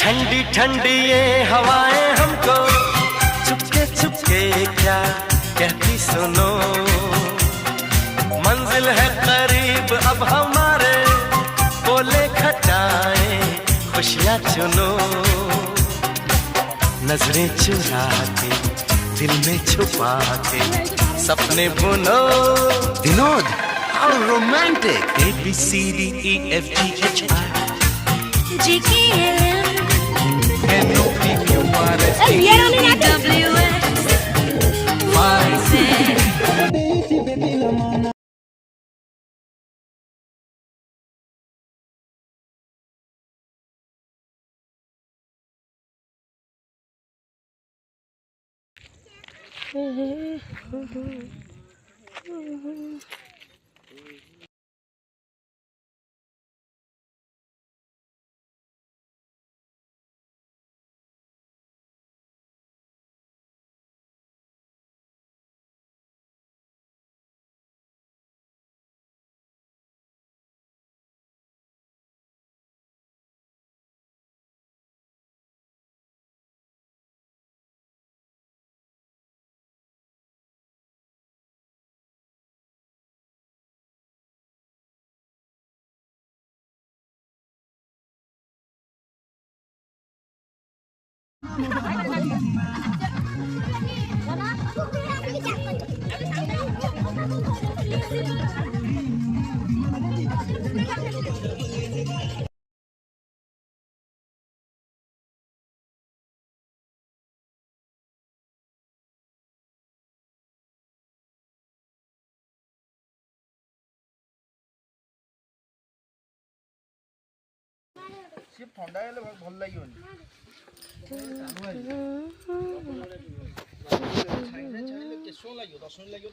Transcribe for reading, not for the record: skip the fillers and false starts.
ठंडी ठंडी ये हवाएं हमको चुपके चुपके क्या कहती सुनो, मंजिल है करीब अब हमारे, बोले खटाएं खुशियाँ चुनो, नजरें चुरा के दिल में छुपा के सपने बुनो। Vinod, how romantic! A B C D E F G H I G K L M N O P Q R S T W X Y Z। ସିଏ ଥଣ୍ଡା ହେଲେ ଭଲ ଲାଗିବନି। କେଶ ଲାଗିବ 10 ମିନିଟ୍ ଲାଗିବ।